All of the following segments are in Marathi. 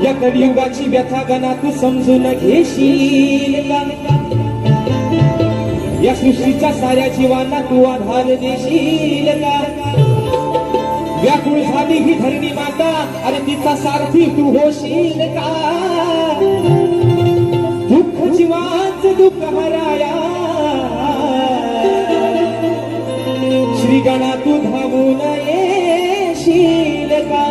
या कलियुगाची व्यथा गणा तू समजून घेशील का? या सृष्टीच्या साऱ्या जीवांना तू आधार देशील का? व्याकुळ झाली ही धरणी माता आणि तिचा सारथी तू होशील का? दुःख जीवाच दुःख हराया श्री गणा तू धावून येशील का?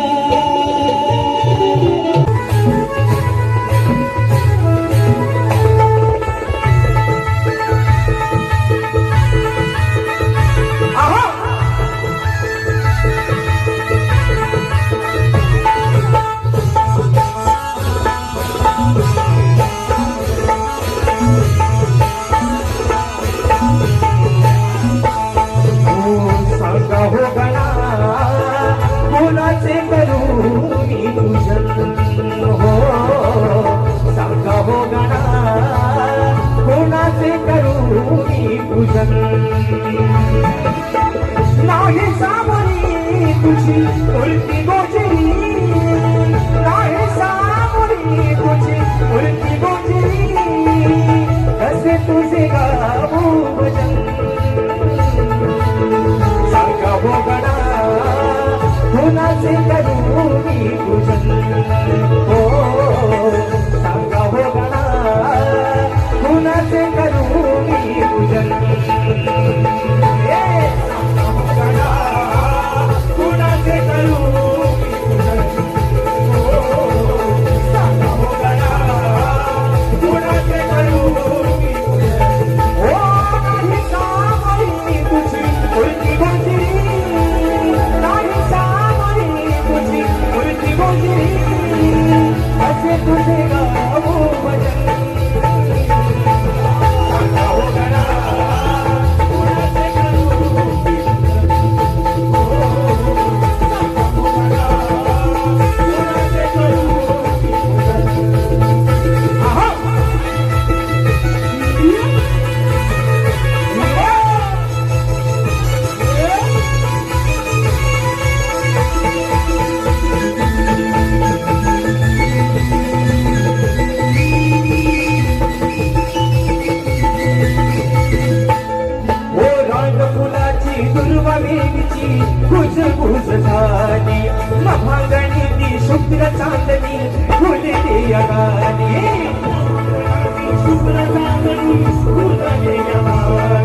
नाही सामोरी तुझी उलटी गोचरी, नाही सामोरी तुझी उलटी गोचरी, कसे तुझे गाऊ भजन सांगा हो गणा कुणाचे करू मी पूजन, हो सांगा हो गणा कुणाचे करू मी पूजन. खुशबूज झाली मभांगणी ती शुभ्र चांदणी फुलली गाणी, शुभ्र चांदणी फुलली गाणी,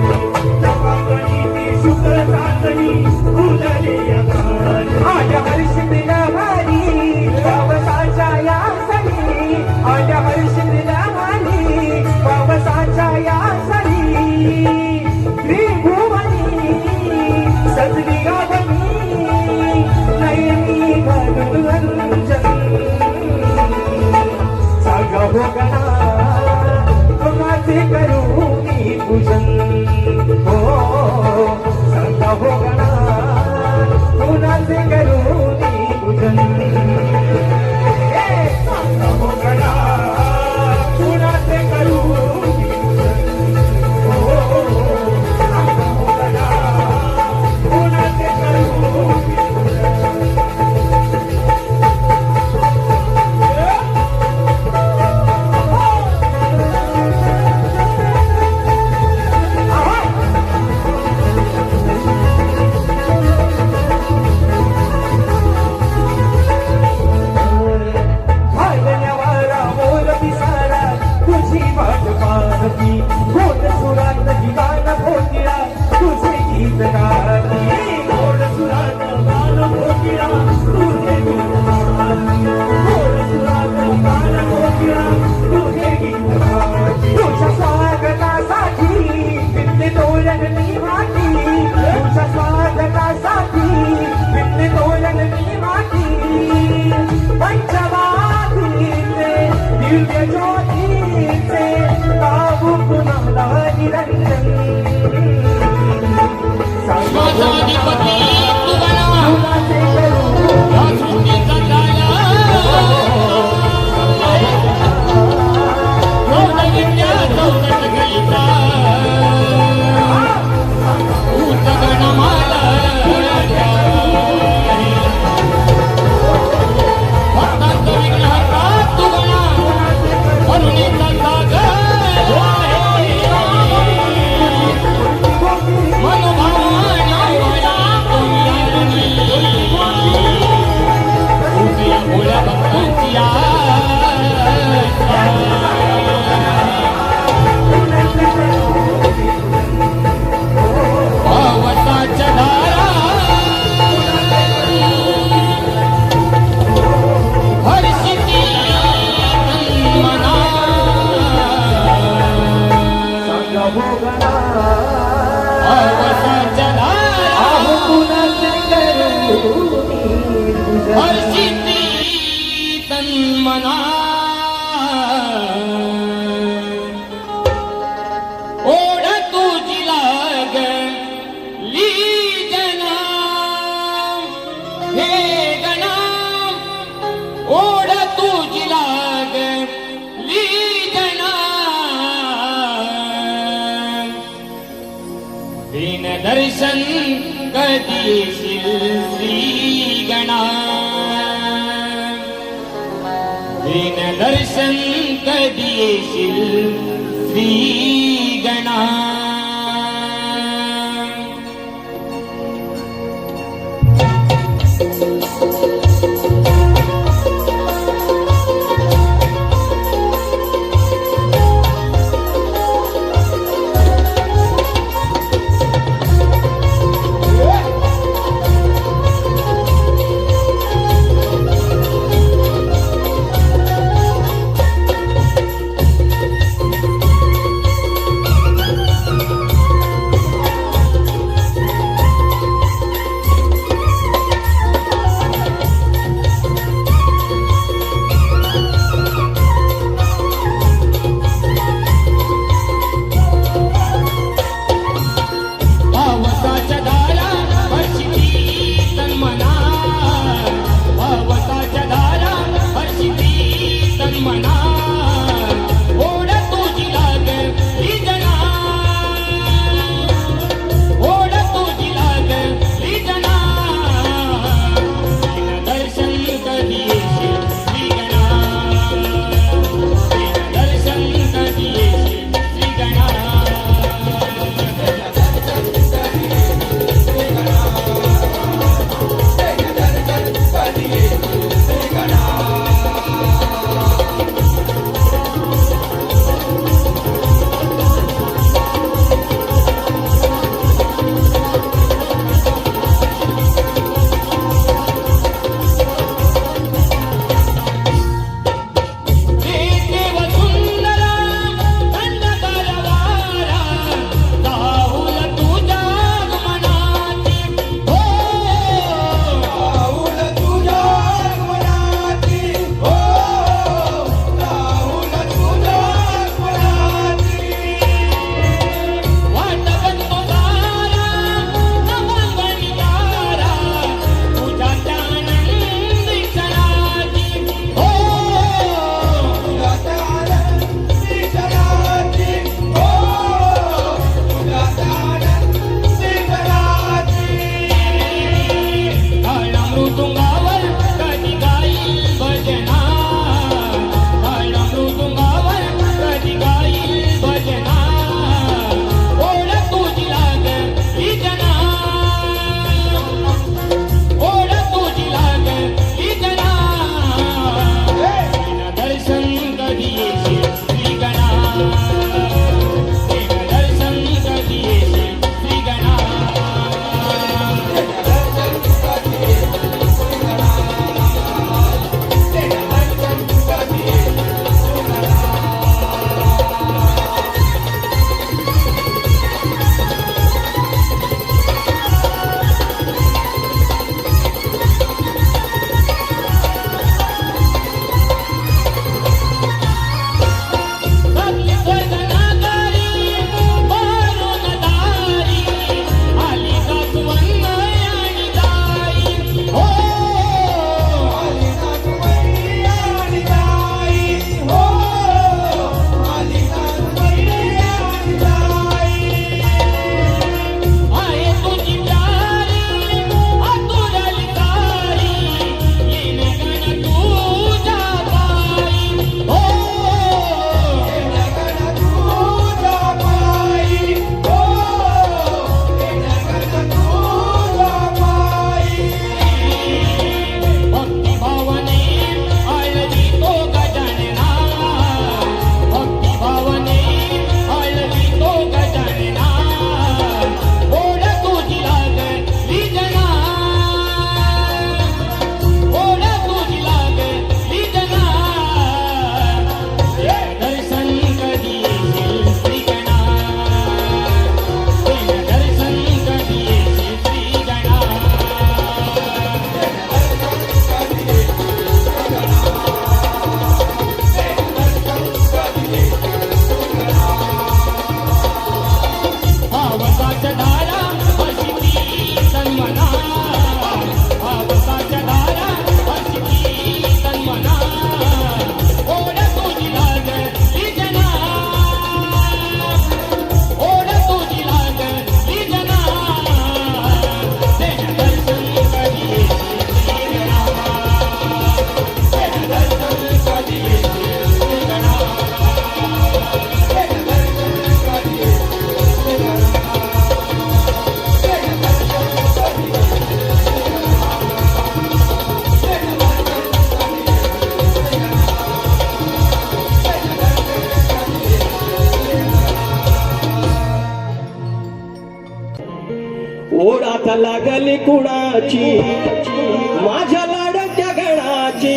मभांगणी ती शुभ्र चांदणी फुलली गाणी. आल्या हर्षिला भारी पावसाच्या या सरी, आल्या हर्षिला भारी पावसाच्या या सरी, त्रिभुवनी सजली सांगा हो गणा कुणाचे करू मी पूजन, हो सांगा हो गणा कुणाचे करू मी पूजन. सांगा हो गणा कुणाचे करू मी पूजन, हो सांगा हो गणा कुणाचे करू मी पूजन. मना ओढ तुझी लागली जना हे गणा ओढ तुझी लागली जना बिन दर्शन कधी श्री गणा बिन दर्शन कधी श्री गणा लागली कुणाची माझ्या लाडक्या गणाची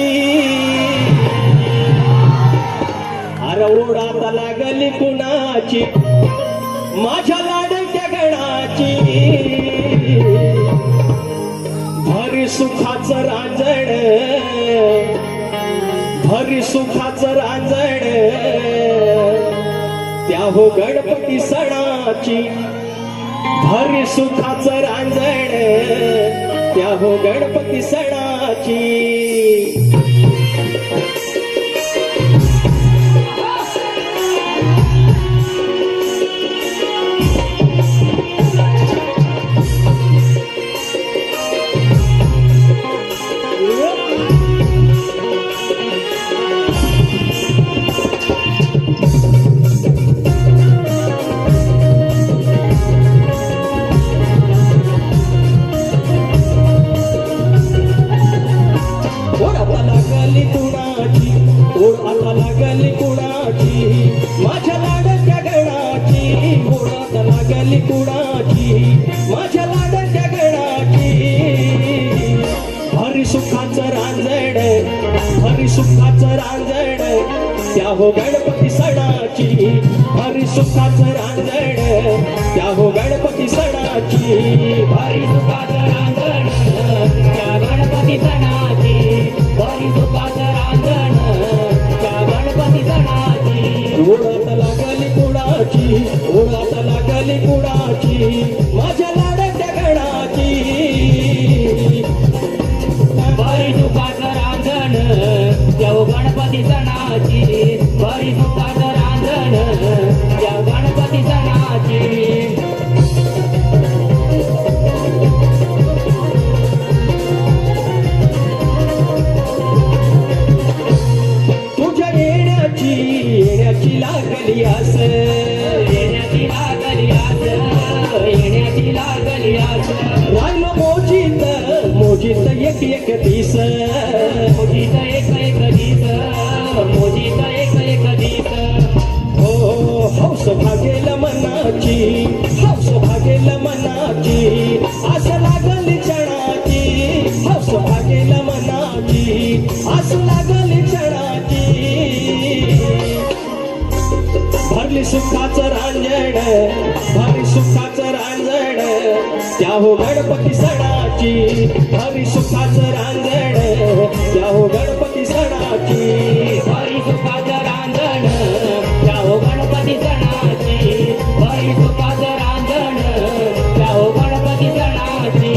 अरे ओढ आता लागली कुणाची माझ्या लाडक्या गणाची भरी सुखाचं रांजण भरी सुखाचं रांजण त्या हो गणपती सणाची भरी सुखाचं रांजण त्या हो गणपती सणाची लागली कुणाची माझ्या लाडक्या गणाची ओढ लागली कुणाची माझ्या लाडक्या गणाची हरी सुखाचं रांजण हरी सुखाचं रांजण त्या हो गणपती सणाची हरी सुखाचं रांजण त्या हो गणपती सणाची हरी सुखाचं रांजण त्या गणपती सणाची हरी सुखाचं रांजण त्या गणपती सणाची ओढात लागली कुणाची ओढात लागली कुणाची माझ्या लाडक्या गणाची हरी सुखाचं रांजण त्या गणपती सणाची हरी सुखाचं रांजण त्या गणपती सणाची येण्याची लागली आस येण्याची लागली आस येण्याची लागली आस राहिलो मोजीत मोजीत एक एक दिस मोजीत एक दिस मोजीत एक दिस हो हौस भागेल मनाची हौस भागेल मनाची आस लागली क्षणाची हौस भागेल मनाची आस लागली क्षणाची भरली सुखाचं रांजण भरी सुखाचं रांजण त्या हो गणपती सणाची भरी सुखाचं रांजण त्या हो गणपती सणाची हरी सुखाचं रांजण त्या हो गणपती सणाची हरी सुखाचं रांजण त्या हो गणपती सणाची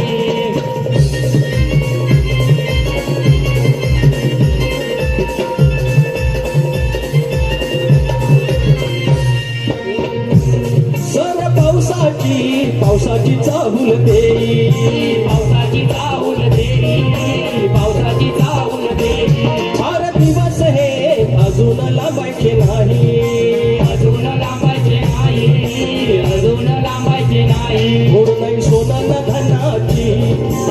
पावसाची चाहूल देई पावसाची चाहूल देई पावसाची चाहूल देई फार दिवस हे अजून लांबायचे नाही अजून लांबायचे नाही अजून लांबायचे नाही गोड नाही सोनान धनाची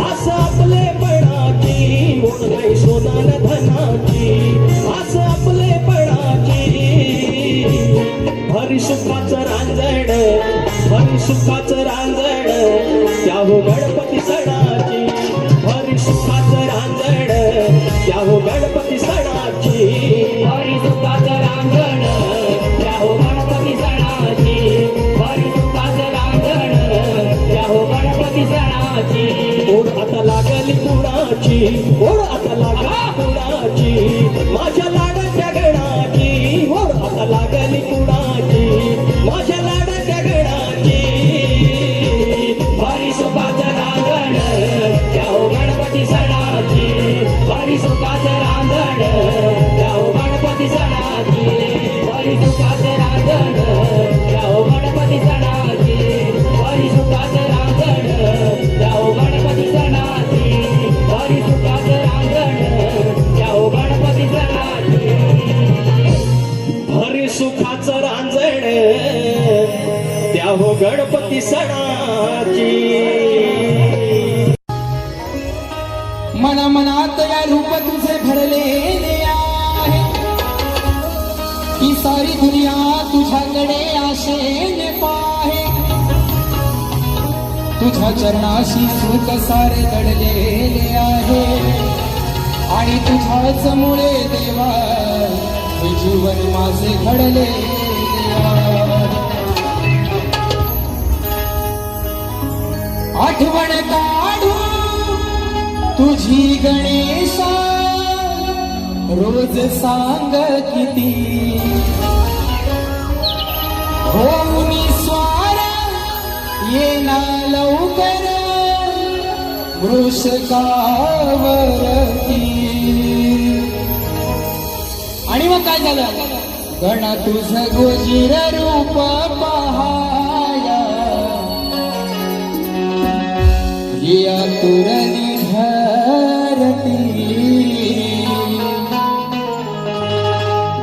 आस आपले पणाची गोड नाही सोनान धनाची आस आपले पणाची भरी सुखाचं रांजण भरी सुखाचं रांजण त्या हो गणपती सणाची भरी सुखाचं रांजण त्या हो गणपती सणाची हरी सुखाचं रांजण त्या हो गणपती सणाची हरी सुखाचं रांजण त्या हो गणपती सणाची ओढ आता लागली कुणाची ओढ आता लागली कुणाची माझ्या लाडक्या गणाची ओढ आता लागली कुणाची माझ्या लाडक्या गणाची हरी सुखाचं रांजण त्या हो गणपती सणाची हरी सुखाचं रांजण त्या हो गणपती सणाची हरी सुखाचं रांजण त्या हो गणपती सणाची हरी सुखाचं रांजण त्या हो गणपती सणाची हरी सुखाचं रांजण त्या हो गणपती सणाची भरी सुखाचं रांजण त्या हो गणपती सणाची मना मनात या रूप तुझे भरलेले आहे ही सारी दुनिया तुझ्याकडे आशेने पाहे तू तुझ्या चरणाशी सुख सारे दडलेले आहे आणि तुझ्याच मुळे देवा हे जीवन माझे घडले आठवण काढू तुझी गणेशा रोज सांग किती होऊन स्वार येना लवकर वृषकावरती आणि मग काय झालं गणा तुझ गोजीर रूप पहाया या तुरली धरती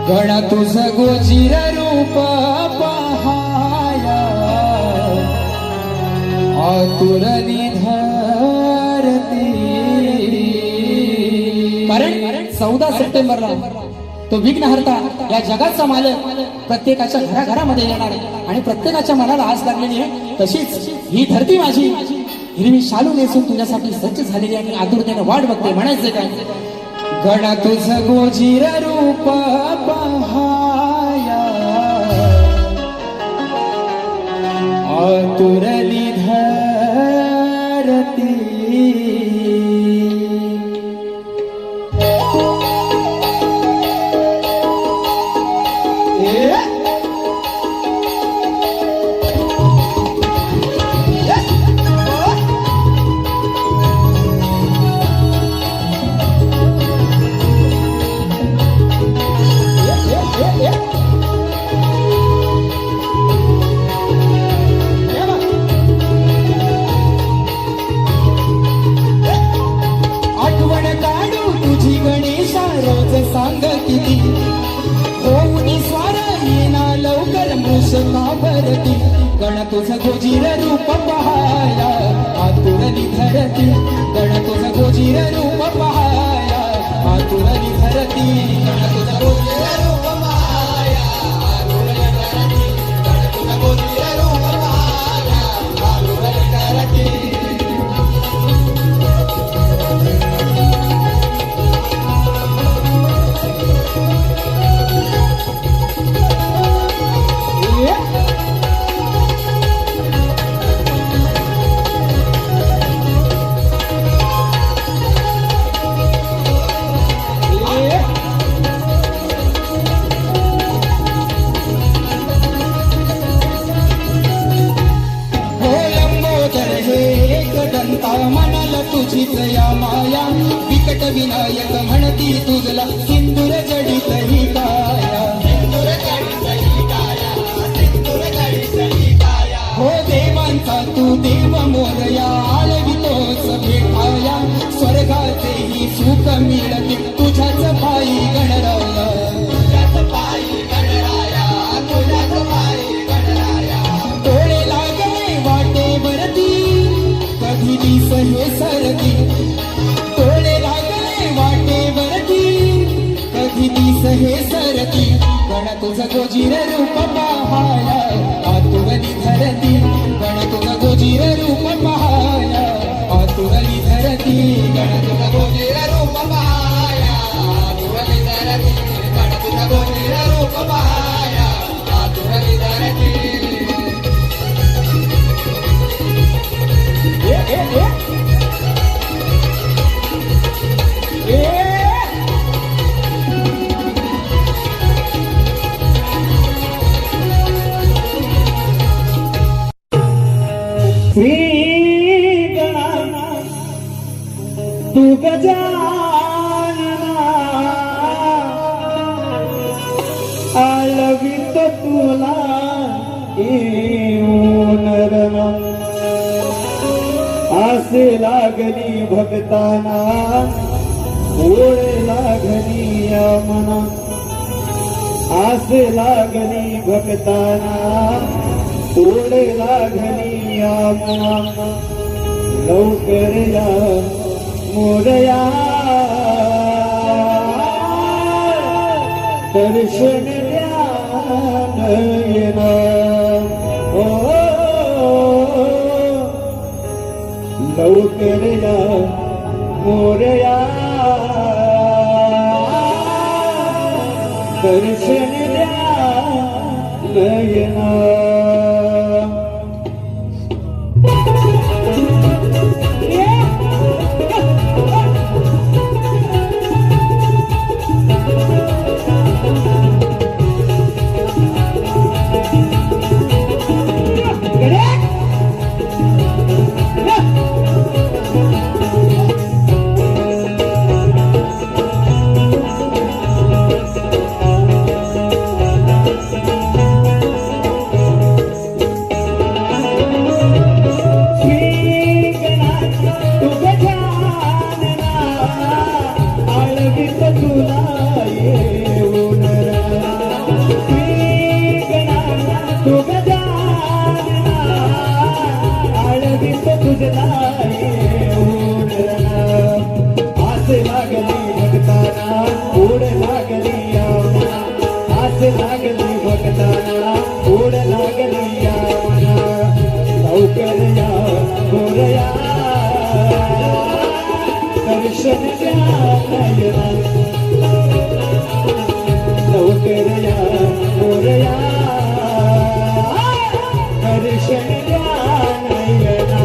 गणा तुझ गोजीर रूप पहाया आतुरली धरती कारण 14 सप्टेंबरला तो विघ्नहर्ता या जगाचा मालक प्रत्येकाच्या घराघरामध्ये येणार आहे आणि प्रत्येकाच्या मनाला आस लागलेली आहे तशीच ही धरती माझी हिरवी शालू नेसून तुझ्यासाठी सज्ज झालेली आणि आतुरतेने वाट बघते म्हणायचं काय गणा तुझ गोजीर रूप पहाया आतुरली धरती सांग किती होऊन स्वार येना लवकर मृषकावरती गण तुझ गोजीर रूप पहाया आतुरली धरती गण तुझ गोजीर रूप पहाया आतुरली धरती गण तुझ गोजीर रूप पहाया आतुरली धरती गण तुझ गोजीर रूप पहाया आतुरली धरती तुझीच या माया विकट विनायक म्हणती तुझला सिंदूर जडित ही काया हो देवांचा तू देव मोरया आळवितोच भेटाया स्वर्गाचेही सुख मिळते तुझ्याच पायी गणराया डोळे लागले वाटेवरती कधी दिस हे सरती डोळे लागले वाटेवरती कधी दिस हे सरती गण तुझ गोजीर रूप पहाया आतुरली धरती गण तुझ गोजीर रूप पहाया आतुरली धरती गण तुझ गोजीर रूप पहाया आतुरली धरती गण तुझ गोजीर रूप पहाया आतुरली धरती श्री गणा तू गजानना आलवित तुला येऊन रणा आसे लागली भक्ताना ओळ लागली या मना आसे लागली भक्ताना ओळ लागली या मना लवकर या मोरया दर्शन द्या नयना लवकर या मोरया दर्शन द्या नयना दर्शन द्या नयना लवकर या मोरया दर्शन द्या नयना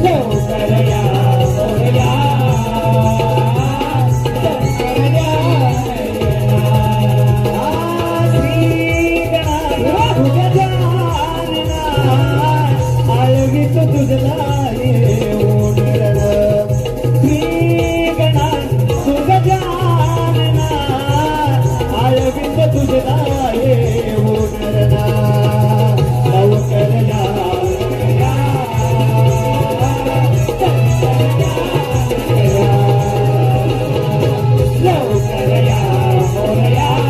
लवकर या मोरया लवकर या मोरया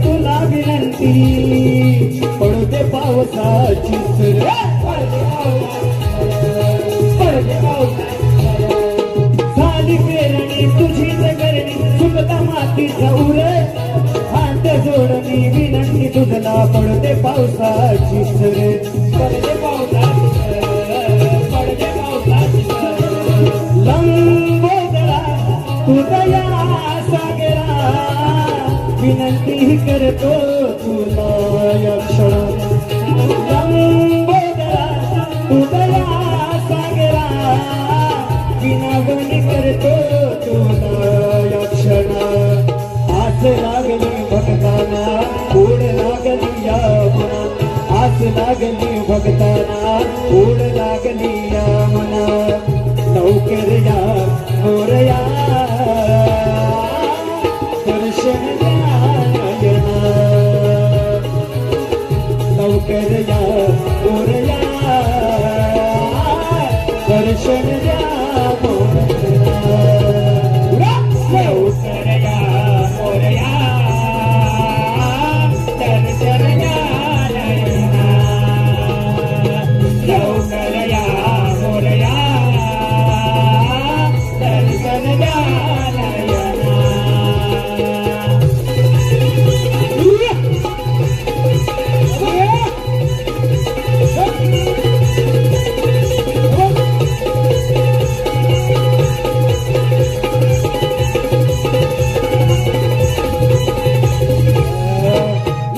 तुला विनंती पडते पावसाची सर झाली पेरणी तुझीच करणी सुकता मातीचा उर हात जोडणी विनंती तुझला पडते पावसाची सर पडते पावसाची पडते पावसाची लंबोदरा तुझया सागरा विनंती करतो तुला या क्षणात लंबोदरा तुझया सागरा विनवणी करतो तुला या क्षणात आस लागली भक्ताना ओढ लागली या मना आस लागली भक्ताना ओढ लागली या मना लवकर या मोरया दर्शन लवकर या मोरया दर्शन द्या मोरया लवकर या मोरया दर्शन द्या नयना लवकर या मोरया दर्शन द्या नयना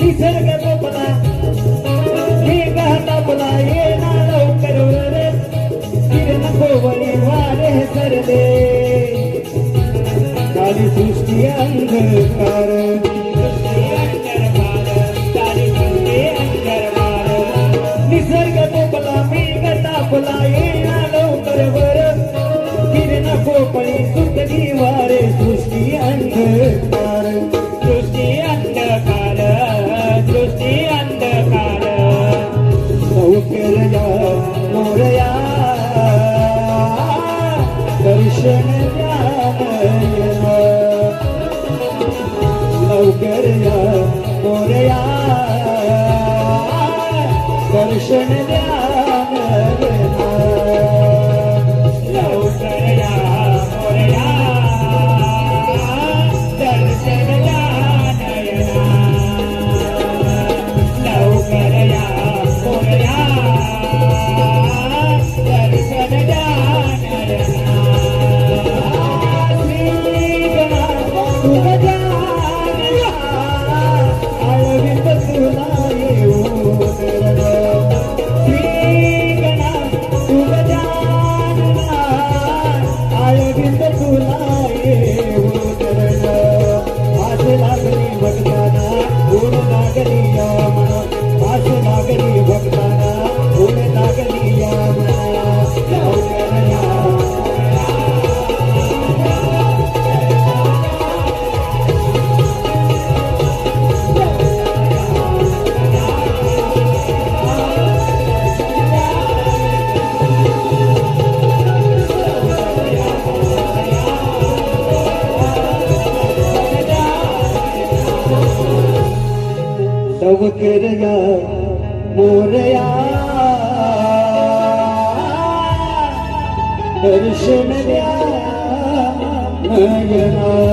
निसर्ग गोपला हे गाता बोला ये ना लवकर रे किरण गोवरी वारे सरदे काली सृष्टी अंधकार निसर्ग गोपला मी गाता बोला ये ना लवकर वर किरण गोपळी सुटली वारे सृष्टी अंधकार सृष्टी अंधकार दर्शन द्या नयना. लवकर या मोरया दर्शन द्या नयना. लवकर या मोरया दर्शन द्या नयना. लवकर या मोरया दर्शन द्या नयना. आळवित तुला येऊन श्रीगणा तुझ्या आळवित तुला येऊन आस लागली भक्ताना गुण लागली या मना. आस लागली भक्ताना गुण लागली या मना. लवकर या लवकर या मोरया दर्शन द्या नयना.